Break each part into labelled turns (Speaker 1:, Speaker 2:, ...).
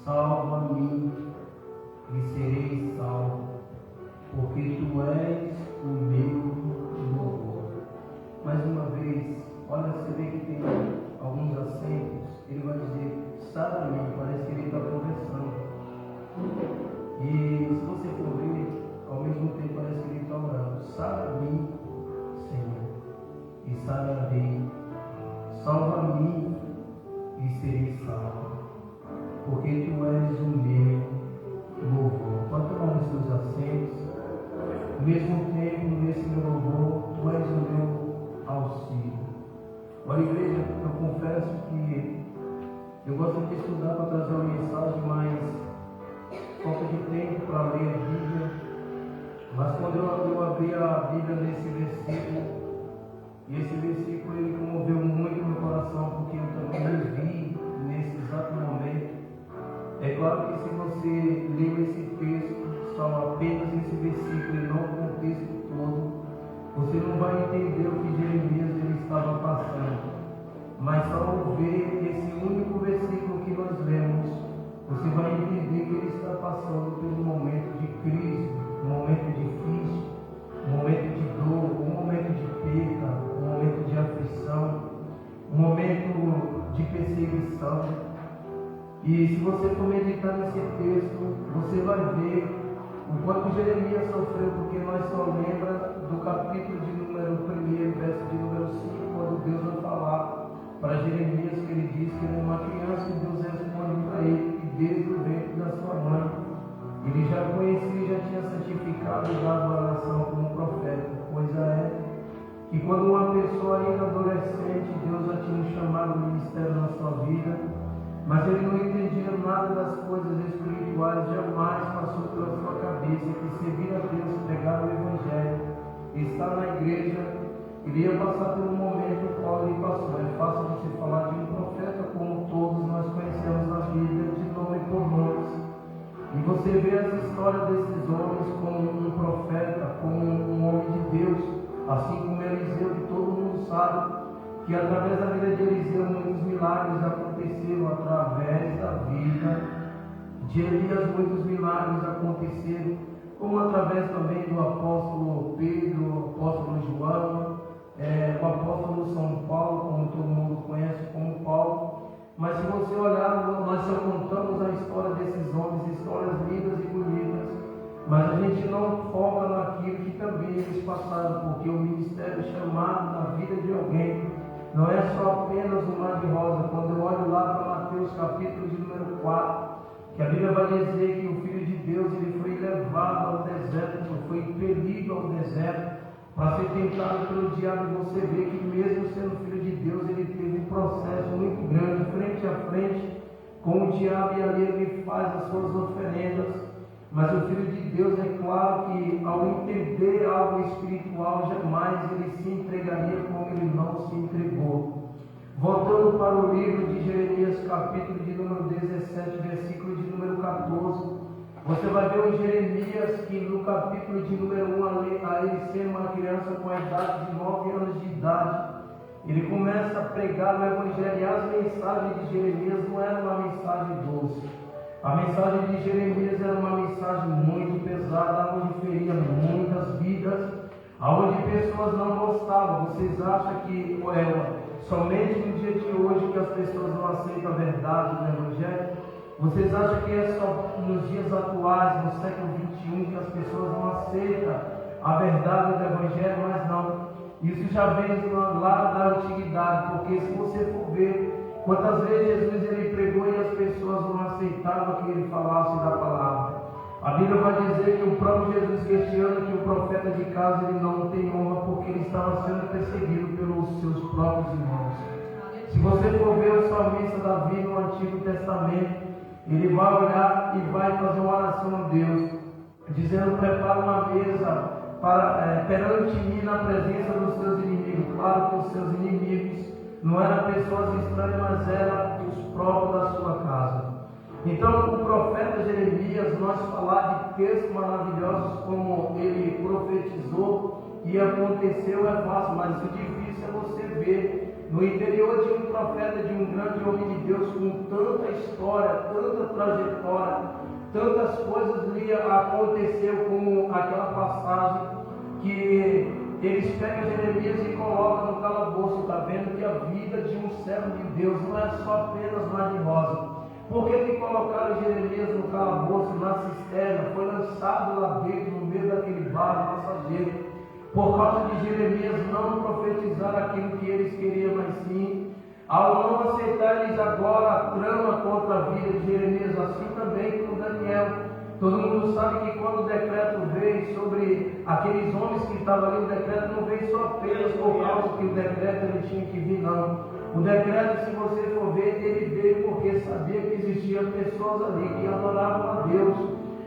Speaker 1: salva-me e serei salvo, porque tu és o meu louvor. Mais uma vez, olha, você vê que tem alguns acentos, ele vai dizer, salva-me, parece que ele está conversando. E se você for ver, ao mesmo tempo parece que ele está orando, salva-me, Senhor, e sararei, salva-me e serei salvo, porque tu és o meu louvor. Pode tomar nos seus assentos. Ao mesmo tempo, nesse meu louvor, tu és o meu auxílio. Olha, igreja, eu confesso que eu gosto de estudar para trazer uma mensagem, mas falta de tempo para ler a Bíblia. Mas quando eu abri a Bíblia nesse versículo, e esse versículo ele comoveu muito meu coração, porque eu também vi nesse exato momento. É claro que se você leu esse texto, só apenas esse versículo e não o contexto todo, você não vai entender o que Jeremias ele estava passando. Mas só ao ver esse único versículo que nós lemos, você vai entender que ele está passando por um momento de crise, um momento difícil, um momento de dor, um momento de perda, um momento de aflição, um momento de perseguição. E se você for meditar nesse texto, você vai ver o quanto Jeremias sofreu, porque nós só lembra do capítulo de número 1, verso de número 5, quando Deus vai falar para Jeremias que ele diz que ele é uma criança e Deus responde para ele que desde o ventre da sua mãe ele já conhecia, já tinha santificado e dado a nação como profeta. Coisa é que quando uma pessoa ainda adolescente, Deus já tinha chamado o ministério na sua vida, mas ele não entendia nada das coisas espirituais, jamais passou pela sua cabeça que servir a Deus, pregar o Evangelho, estar na igreja, iria passar por um momento no qual ele passou. É fácil você falar de um profeta, como todos nós conhecemos na Bíblia, de nome por nome. E você vê as histórias desses homens como um profeta, como um homem de Deus, assim como Eliseu, que todo mundo sabe que através da vida de Eliseu muitos milagres aconteceram, através da vida de Elias muitos milagres aconteceram, como através também do apóstolo Pedro, o apóstolo João, o apóstolo São Paulo, como todo mundo conhece como Paulo. Mas se você olhar, nós só contamos a história desses homens, histórias lindas e bonitas, mas a gente não foca naquilo que também eles passaram, porque o ministério chamado na vida de alguém não é só apenas um mar de rosa. Quando eu olho lá para Mateus capítulo de número 4, que a Bíblia vai dizer que o Filho de Deus ele foi levado ao deserto, foi impelido ao deserto para ser tentado pelo diabo. E você vê que mesmo sendo Filho de Deus, ele teve um processo muito grande, frente a frente com o diabo, e ali ele faz as suas oferendas. Mas o Filho de Deus, é claro que ao entender algo espiritual, jamais ele se entregaria como ele não se entregou. Voltando para o livro de Jeremias, capítulo de número 17, versículo de número 14, você vai ver o Jeremias que no capítulo de número 1, a ele sendo uma criança com a idade de 9 anos de idade, ele começa a pregar o Evangelho, e as mensagens de Jeremias não eram uma mensagem doce. A mensagem de Jeremias era uma mensagem muito pesada, onde feria muitas vidas, onde pessoas não gostavam. Vocês acham que somente no dia de hoje que as pessoas não aceitam a verdade do Evangelho? Vocês acham que é só nos dias atuais, no século XXI, que as pessoas não aceitam a verdade do Evangelho? Mas não. Isso já vem lá da antiguidade, porque se você for ver quantas vezes Jesus ele pregou e as pessoas não aceitavam que ele falasse da palavra. A Bíblia vai dizer que o próprio Jesus questiona que o profeta de casa ele não tem honra, porque ele estava sendo perseguido pelos seus próprios irmãos. Se você for ver o salmista Davi no Antigo Testamento, ele vai olhar e vai fazer uma oração a Deus, dizendo: prepara uma mesa perante mim na presença dos seus inimigos. Claro que os seus inimigos não eram pessoas estranhas, mas eram os próprios da sua casa. Então, o profeta Jeremias, nós falar de textos maravilhosos como ele profetizou e aconteceu é fácil, mas o difícil é você ver no interior de um profeta, de um grande homem de Deus, com tanta história, tanta trajetória, aconteceu como aquela passagem que eles pegam Jeremias e colocam no calabouço. Está vendo que a vida de um servo de Deus não é só apenas mar de rosa. Por que colocaram Jeremias no calabouço, na cisterna? Foi lançado lá dentro, no meio daquele barco passageiro, por causa de Jeremias não profetizar aquilo que eles queriam, mas sim, ao não aceitar eles agora a trama contra a vida de Jeremias, assim também com Daniel. Todo mundo sabe que quando o decreto veio sobre aqueles homens que estavam ali, o decreto não veio só apenas por causa que o decreto ele tinha que vir, não. O decreto, se você for ver, ele veio porque sabia que existiam pessoas ali que adoravam a Deus,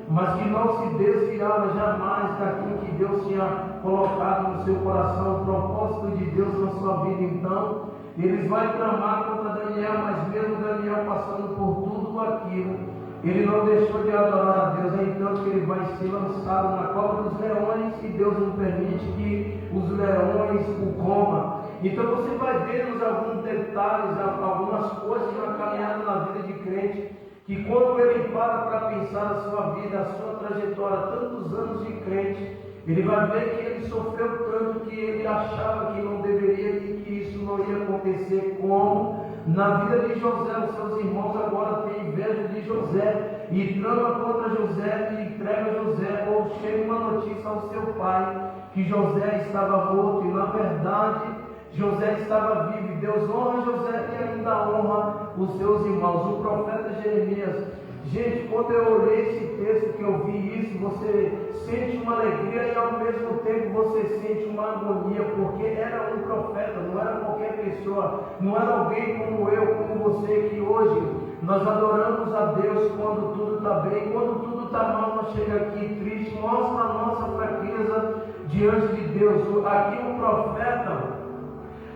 Speaker 1: mas que não se desviavam jamais daquilo que Deus tinha colocado no seu coração, o propósito de Deus na sua vida. Então, eles vão tramar contra Daniel, mas mesmo Daniel passando por tudo aquilo, ele não deixou de adorar a Deus. É então que ele vai ser lançado na cova dos leões, e Deus não permite que os leões o comam. Então você vai ver alguns detalhes, algumas coisas na caminhada na vida de crente, que quando ele para pensar na sua vida, a sua trajetória, tantos anos de crente, ele vai ver que ele sofreu tanto que ele achava que não deveria e que isso não ia acontecer, como na vida de José. Os seus irmãos agora têm inveja de José e trama contra José e entrega José, ou chega uma notícia ao seu pai que José estava morto, e na verdade José estava vivo, e Deus honra José e ainda honra os seus irmãos. O profeta Jeremias, gente, quando eu olhei esse texto, que eu vi isso, você sente uma alegria e ao mesmo tempo você sente uma agonia, porque era um profeta, não era qualquer pessoa, não era alguém como eu, como você, que hoje nós adoramos a Deus quando tudo está bem, quando tudo está mal, nós chega aqui triste, mostra a nossa fraqueza diante de Deus. Aqui o profeta,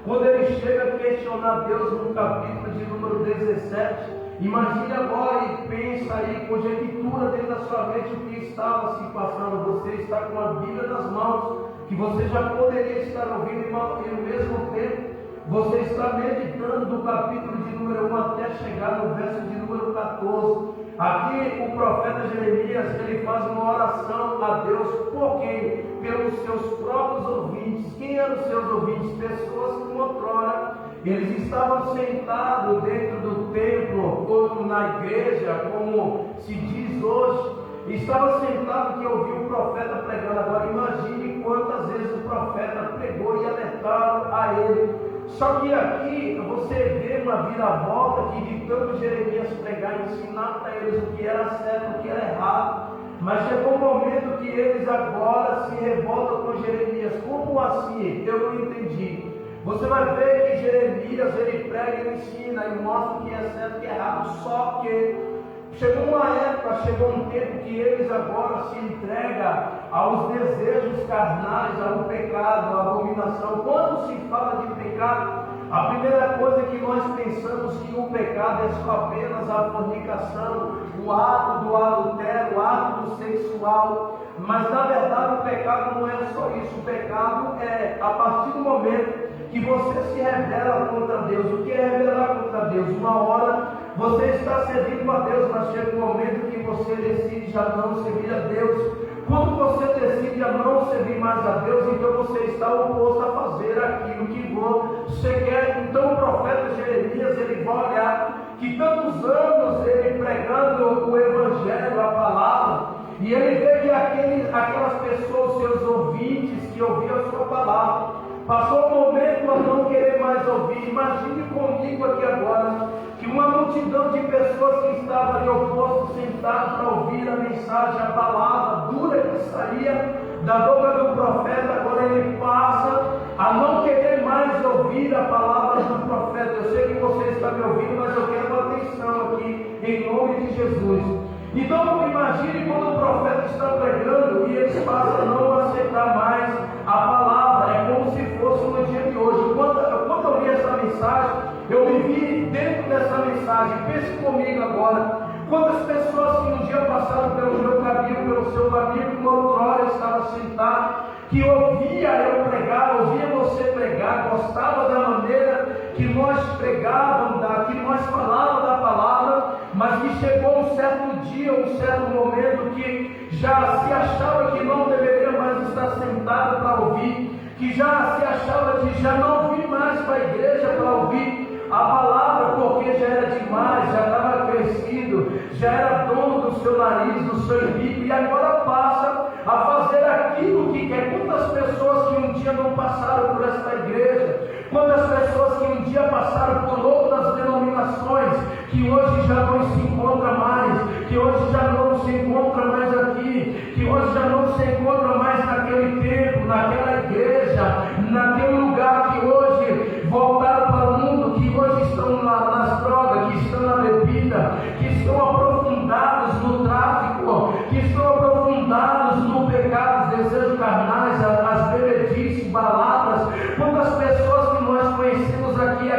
Speaker 1: quando ele chega a questionar Deus no capítulo de número 17, imagine agora e pensa aí, conjectura dentro da sua mente o que estava se passando. Você está com a Bíblia nas mãos, que você já poderia estar ouvindo, e ao mesmo tempo você está meditando do capítulo de número 1 até chegar no verso de número 14. Aqui o profeta Jeremias, ele faz uma oração a Deus. Por quem? Pelos seus próprios ouvintes. Quem eram os seus ouvintes? Pessoas que outrora eles estavam sentados dentro do templo, ou na igreja, como se diz hoje. Estavam sentados que ouviu o profeta pregando. Agora imagine quantas vezes o profeta pregou e alertaram a ele. Só que aqui você vê uma viravolta, que de tanto Jeremias pregar e ensinar para eles o que era certo, o que era errado, mas chegou um momento que eles agora se revoltam com Jeremias. Como assim? Eu não entendi. Você vai ver que Jeremias, ele prega, ele ensina e mostra o que é certo e o que é errado, só que chegou uma época, chegou um tempo que eles agora se entregam aos desejos carnais, ao pecado, à abominação. Quando se fala de pecado, a primeira coisa que nós pensamos que o pecado é só apenas a fornicação, o ato do adultério, o ato do sexual. Mas na verdade o pecado não é só isso. O pecado é a partir do momento que você se rebela contra Deus. O que é rebelar contra Deus? Uma hora você está servindo a Deus, mas chega um momento que você decide já não servir a Deus. Quando você decide já não servir mais a Deus, então você está oposto a fazer aquilo que você quer. Então o profeta Jeremias, ele vai olhar que tantos anos ele pregando o Evangelho, a palavra, e ele vê que aquelas pessoas, seus ouvintes, que ouviam a sua palavra, passou um momento a não querer mais ouvir. Imagine comigo aqui agora, que uma multidão de pessoas que estavam ali oposto, sentados para ouvir a mensagem, a palavra dura que saía da boca do profeta, agora ele passa a não querer mais ouvir a palavra do profeta. Eu sei que você está me ouvindo, mas eu quero atenção aqui, em nome de Jesus. Então imagine quando o profeta está pregando e eles passam a não aceitar mais a palavra. É como se fosse no dia de hoje. Quando eu li essa mensagem, eu me vi dentro dessa mensagem. Pense comigo agora. Quantas pessoas que no dia passado pelo meu caminho, pelo seu caminho, que outrora estava sentado, que ouvia eu pregar, ouvia você pregar, gostava da maneira que nós pregávamos, que nós falávamos da palavra, mas que chegou um certo dia, um certo momento que já se achava que não deveria mais estar sentado para ouvir, que já se achava que já não vir mais para a igreja para ouvir a palavra, porque já era demais, já estava crescido, já era dono do seu nariz, do seu umbigo, e agora passa a fazer aquilo que quer. Quantas pessoas que um dia não passaram por esta igreja, quantas pessoas que um dia passaram por outras denominações, que hoje já não se encontra mais, que hoje já não se encontra mais aqui, que hoje já não se encontra mais naquele templo, naquela igreja, naquele lugar, que hoje voltaram para o mundo, que hoje estão nas drogas, que estão na bebida, que estão aprofundados no tráfico, que estão aprofundados no pecado, desejos carnais, as bebedices, baladas. Quantas pessoas que nós conhecemos aqui,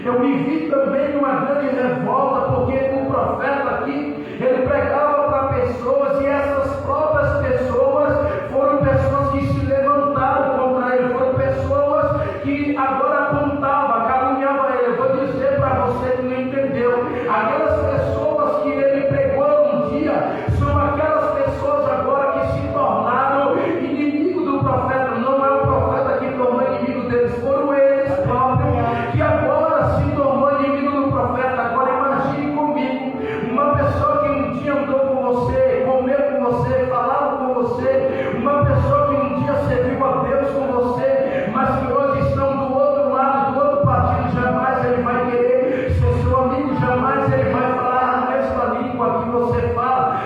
Speaker 1: eu me vi também numa grande revolta, porque o profeta aqui, ele pregava para pessoas, e essas próprias pessoas foram pessoas que se levantaram contra ele, foram pessoas que agora apontavam, caluniavam ele. Eu vou dizer para você que não entendeu, aquelas pessoas que ele pregou um dia, são aquelas pessoas agora que se tornaram inimigo do profeta. Não é o profeta que tornou inimigo deles, foram eles próprios que agora se tornou inimigo do profeta. Agora imagine comigo, uma pessoa que um dia andou com você, comeu com você, falava com você, uma pessoa que um dia serviu a Deus com você, mas que hoje estão do outro lado, do outro partido. Jamais ele vai querer ser seu amigo, jamais ele vai falar a mesma língua que você fala,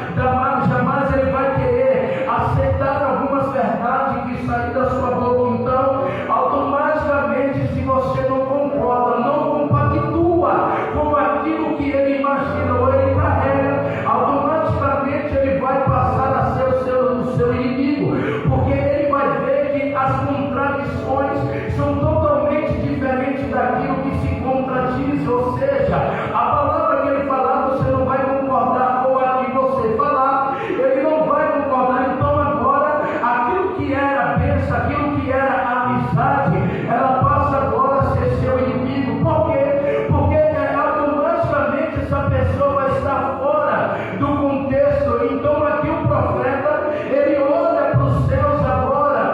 Speaker 1: jamais ele vai querer aceitar algumas verdades que saem da sua boca. Então, automaticamente, se você não concorda, não compactua com aquilo que ele imagina ou ele carrega, automaticamente ele vai passar a ser o seu inimigo, porque ele vai ver que as contradições são totalmente diferentes daquilo que se contradiz. Ou seja, a palavra que ele falar, você não vai concordar, ou a que você falar, ele não vai concordar. Então agora, aquilo que era bênção, aquilo que era amizade, ela passa agora a ser seu inimigo. Por quê? Porque automaticamente essa pessoa vai estar fora do contexto. Então aqui o profeta, ele olha para os céus agora,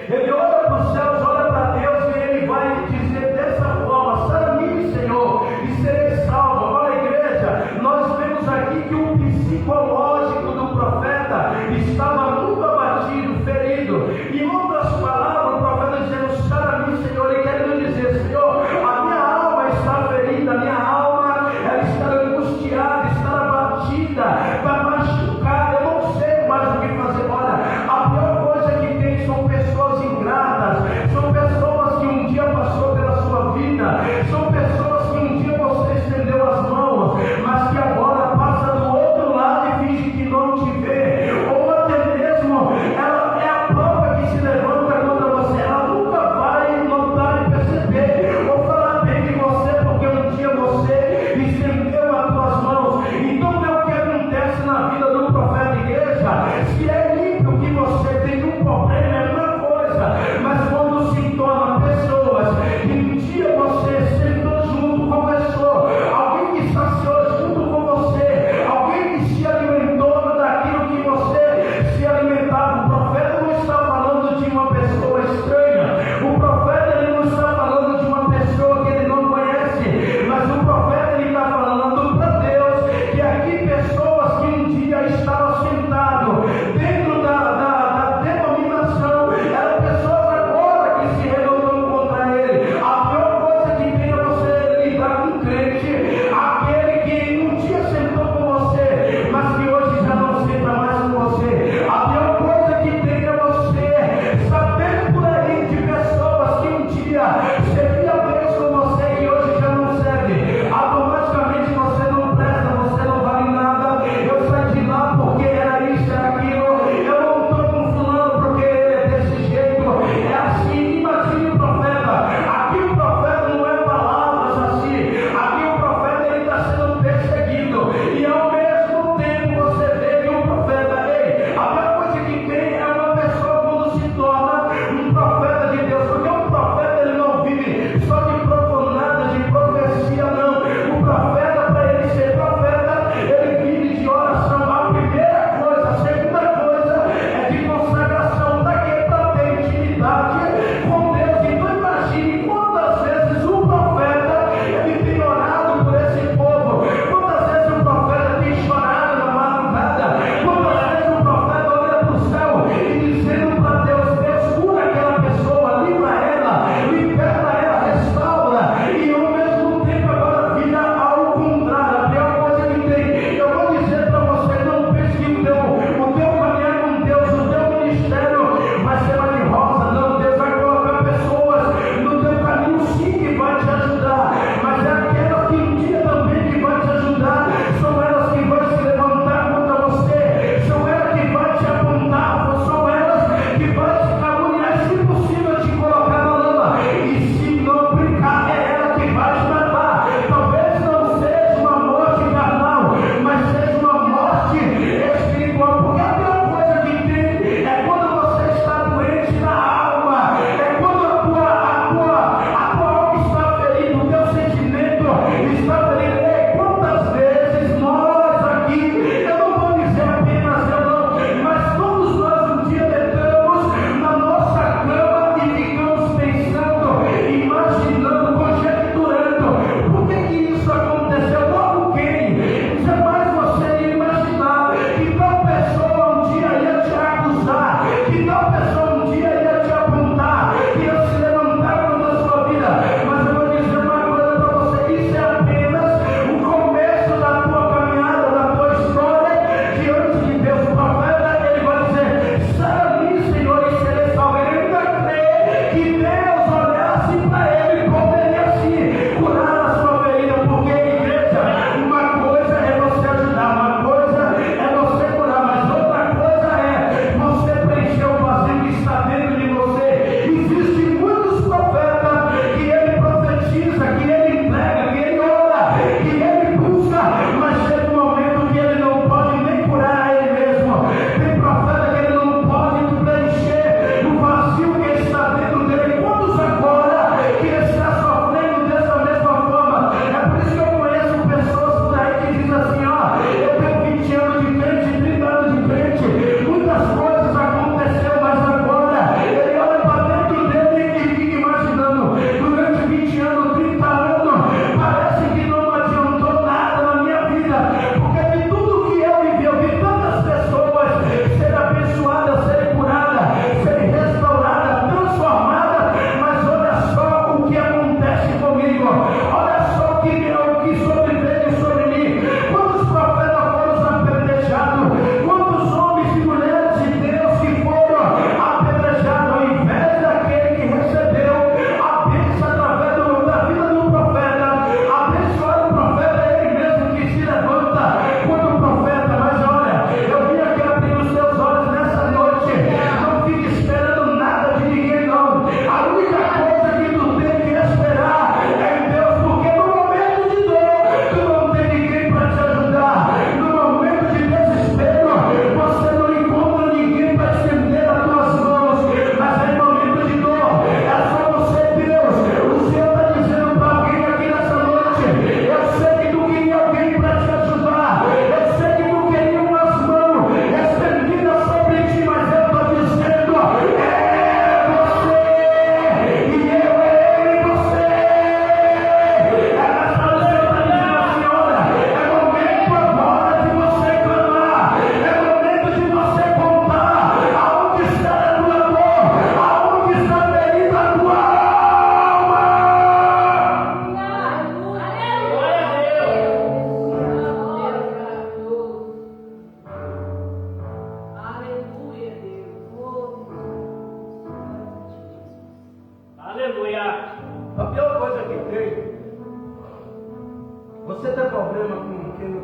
Speaker 1: ele olha para os céus, olha para Deus, e ele vai dizer dessa forma: sai-me, Senhor, e serei salvo. Agora, igreja, nós vemos aqui que o psicológico do profeta estava muito abatido, ferido. Em outras palavras, o profeta dizendo: sai-me, Senhor, ele quer dizer: Senhor, a minha alma está ferida, a minha alma ela está angustiada, está abatida, está machucada, eu não sei mais o que fazer. Olha, a pior coisa que tem são pessoas ingratas, são pessoas que um dia passou pela sua vida, são pessoas que um dia você estendeu as mãos, mas que agora passa do outro lado e finge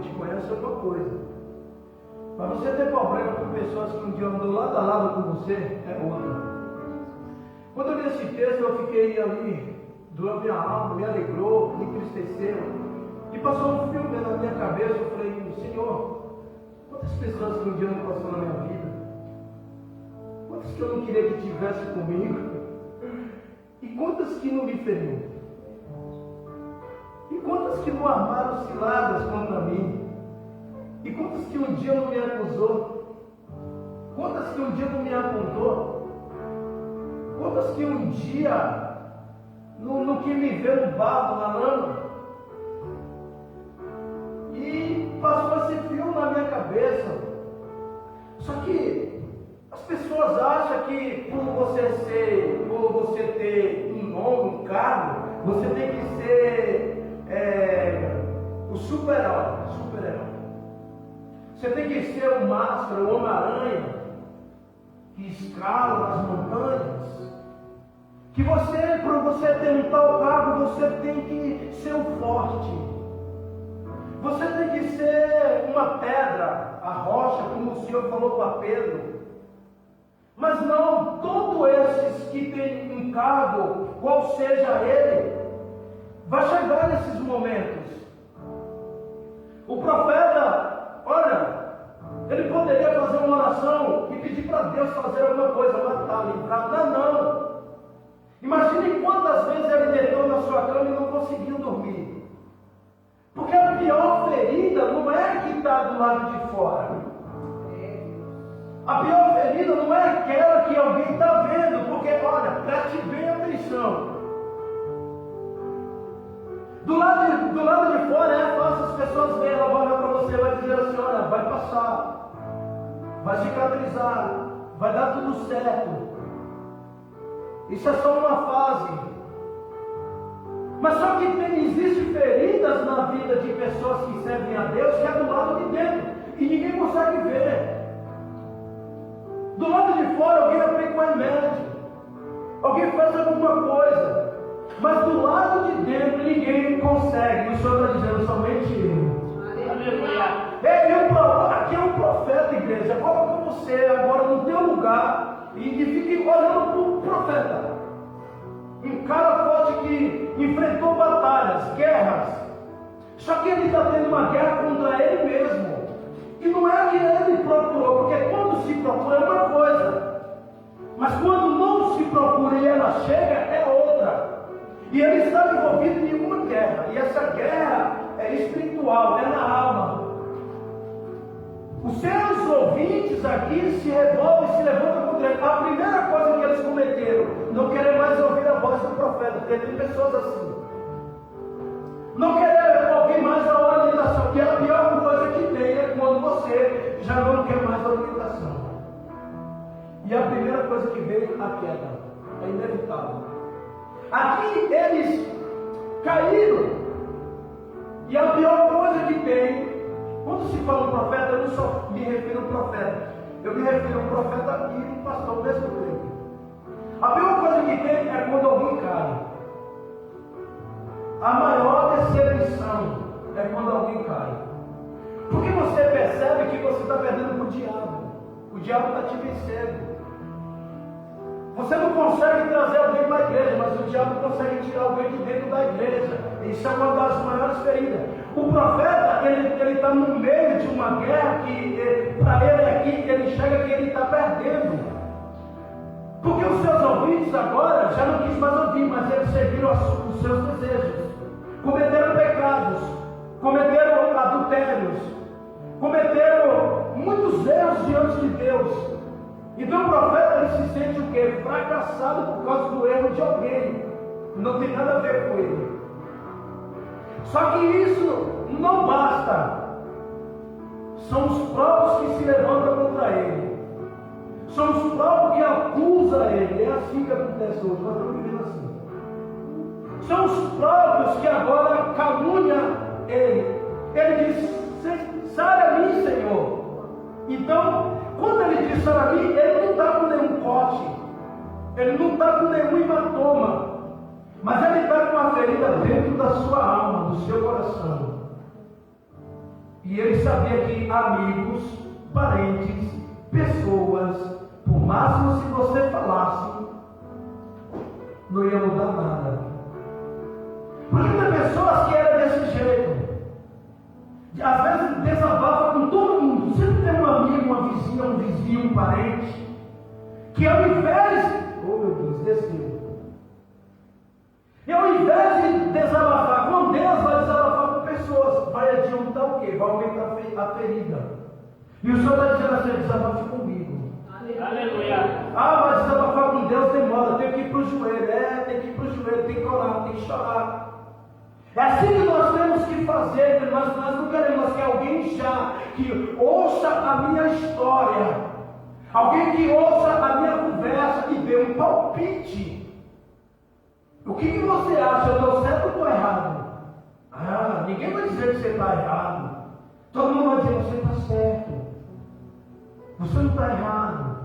Speaker 1: te conhece é uma coisa. Mas você ter problema com pessoas que um dia andou lado a lado com você é outra. Quando eu li esse texto, eu fiquei ali, doeu minha alma, me alegrou, me entristeceu. E passou um filme na minha cabeça. Eu falei, Senhor, quantas pessoas que um dia não passou na minha vida? Quantas que eu não queria que tivesse comigo? E quantas que não me feriu? E quantas que não armaram ciladas contra mim? E quantas que um dia não me acusou? Quantas que um dia não me apontou? Quantas que um dia não quis me ver no barro, na lama? E passou esse filme na minha cabeça. Só que as pessoas acham que por você ter um nome, um cargo, você tem que ser o super-herói. Você tem que ser o Máscara, o Homem-Aranha, que escala as montanhas. Que para você ter um tal cargo, você tem que ser o forte. Você tem que ser uma pedra, a rocha, como o Senhor falou para Pedro. Mas não, todos esses que têm um cargo, qual seja ele, vai chegar nesses momentos. O profeta, olha, ele poderia fazer uma oração e pedir para Deus fazer alguma coisa, matar, livrar. Não. Imagine quantas vezes ele deitou na sua cama e não conseguiu dormir. Porque a pior ferida não é que está do lado de fora. A pior ferida não é aquela que alguém está vendo. Porque, olha, preste bem atenção. Do lado de fora é fácil, as pessoas verem, ela vai olhar para você e vai dizer assim, olha, vai passar, vai cicatrizar, vai dar tudo certo. Isso é só uma fase. Mas só que existem feridas na vida de pessoas que servem a Deus que é do lado de dentro e ninguém consegue ver. Do lado de fora alguém aplica um remédio, alguém faz alguma coisa, mas do lado de dentro ninguém consegue. O Senhor está dizendo somente aqui é um profeta, igreja. Coloca você agora no teu lugar e fique olhando para o profeta. Um cara forte que enfrentou batalhas, guerras. Só que ele está tendo uma guerra contra ele mesmo. E não é que ele procurou, porque quando se procura é uma coisa, mas quando não se procura e ela chega é outra. E ele está envolvido em uma guerra, e essa guerra é espiritual, é na alma. Os seus ouvintes aqui se revoltam e se levantam contra ele. A primeira coisa que eles cometeram, não querer mais ouvir a voz do profeta, porque tem pessoas assim. Não querer ouvir mais a orientação, que é a pior coisa que tem é quando você já não quer mais a orientação. E a primeira coisa que veio, a queda. É inevitável. Aqui eles caíram. E a pior coisa que tem, quando se fala um profeta, eu não só me refiro ao profeta, eu me refiro ao profeta e ao pastor ao mesmo tempo. A pior coisa que tem é quando alguém cai. A maior decepção é quando alguém cai. Porque você percebe que você está perdendo para o diabo. O diabo está te vencendo. Você não consegue trazer alguém para a igreja, mas o diabo consegue tirar alguém de dentro da igreja. Isso é uma das maiores feridas. O profeta, ele está no meio de uma guerra que, para ele aqui, ele enxerga que ele está perdendo. Porque os seus ouvintes agora já não quis mais ouvir, mas eles seguiram os seus desejos. Cometeram pecados, cometeram adultérios, cometeram muitos erros diante de Deus. Então o profeta ele se sente o quê? Fracassado por causa do erro de alguém. Não tem nada a ver com ele. Só que isso não basta. São os próprios que se levantam contra ele. São os próprios que acusam ele. É assim que acontece hoje. Nós estamos vivendo assim. São os próprios que agora caluniam ele. Ele diz, sai a mim, Senhor. Então, quando ele diz sai a mim, ele não está com nenhum corte. Ele não está com nenhum hematoma. Mas ele está com uma ferida dentro da sua alma, do seu coração. E ele sabia que amigos, parentes, pessoas, por máximo se você falasse, não ia mudar nada. Porque tem pessoas que eram desse jeito. Às vezes desabafa com todo mundo. Sempre tem um amigo, uma vizinha, um vizinho, um parente, que ao invés, oh meu Deus, desceu. E ao invés de desabafar com Deus, vai desabafar com pessoas. Vai adiantar o quê? Vai aumentar a ferida. E o Senhor está dizendo assim: desabafe comigo.
Speaker 2: Aleluia.
Speaker 1: Ah, mas desabafar com Deus demora. Tem que ir para o joelho. Tem que ir para o joelho, tem que orar, tem que chorar. É assim que nós temos que fazer, mas nós não queremos que alguém já que ouça a minha história, alguém que ouça a minha conversa e dê um palpite. O que você acha? Eu estou certo ou estou errado? Ah, ninguém vai dizer que você está errado. Todo mundo vai dizer: você está certo. Você não está errado.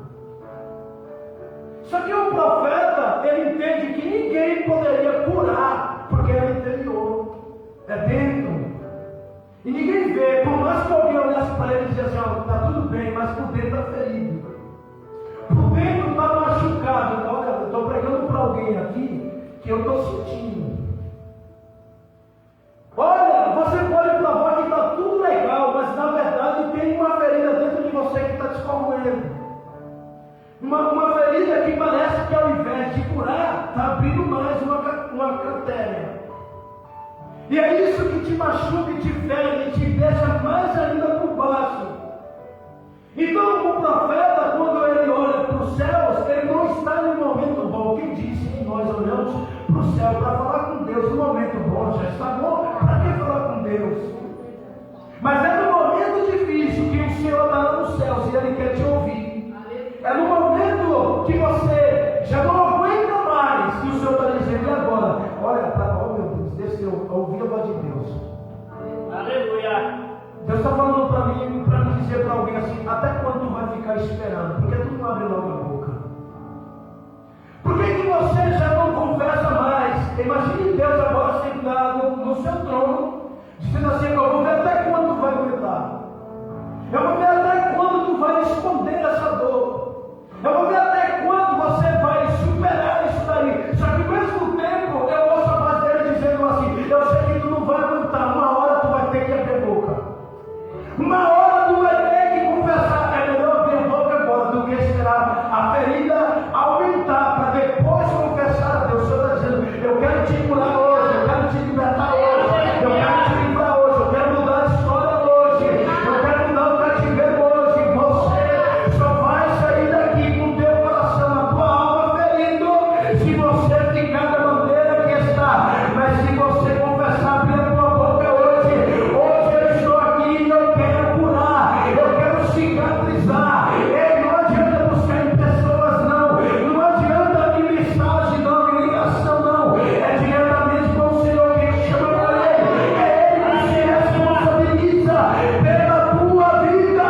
Speaker 1: Só que o profeta, ele entende que ninguém poderia curar, porque é interior, é dentro. E ninguém vê, por mais que alguém olhasse para ele e dissesse: ó, está tudo bem, mas por dentro está ferido. Por dentro está machucado. Então, olha, eu estou pregando para alguém aqui que eu estou sentindo. Olha, você pode provar que está tudo legal, mas na verdade tem uma ferida dentro de você que está te corroendo. Uma ferida que parece que ao invés de curar, está abrindo mais uma cratera. E é isso que te machuca e te fere, e te deixa mais ainda por baixo. Então o profeta, quando ele olha para os céus, ele não está em um momento bom. Quem disse que nós olhamos para o céu para falar com Deus? No momento bom já está bom, para que falar com Deus? Mas é no momento difícil que o Senhor está lá nos céus e Ele quer te ouvir. É no momento que você já não aguenta mais que o Senhor está dizendo: e agora? Olha, oh meu Deus, desceu, ouvi a voz de Deus.
Speaker 2: Aleluia.
Speaker 1: Deus está falando para me dizer para alguém assim: até quando tu vai ficar esperando? Porque tu não abre logo a boca. Por que você já não conversa mais? Imagine Deus agora sentado no seu trono, dizendo assim: eu vou ver até quando tu vai aguentar. Eu vou ver até quando tu vai esconder essa dor. Eu vou ver até quando você vai superar isso daí. Só que ao mesmo tempo eu ouço a voz dele dizendo assim: eu sei que tu não vai aguentar. Uma hora tu vai ter que abrir a boca. Uma hora tu vai ter que confessar. É melhor abrir a boca agora do que esperar a ferida aumentar para depois confessar a Deus. O Senhor está dizendo: eu quero te curar hoje, eu quero te libertar hoje, eu quero te livrar hoje, eu quero mudar a história hoje, eu quero mudar o cativeiro hoje. Você só vai sair daqui com o teu coração, a tua alma ferido, se você ficar da maneira que está. Mas se você confessar, abrir a tua boca hoje eu estou aqui e eu quero curar, eu quero cicatrizar. E não adianta buscar em pessoas, não adianta em mensagem, não, em ligação, não. É diretamente com o Senhor que te chama para Ele. É Ele que se responsabiliza pela tua vida.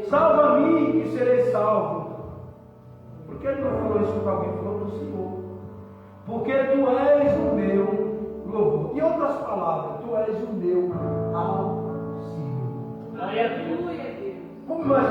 Speaker 1: Salva-me e serei salvo. Por que ele não falou isso para alguém? Falou para o Senhor. Porque tu és o meu louvor. Em outras palavras, tu és o meu auxílio.
Speaker 2: Aleluia.
Speaker 1: Como nós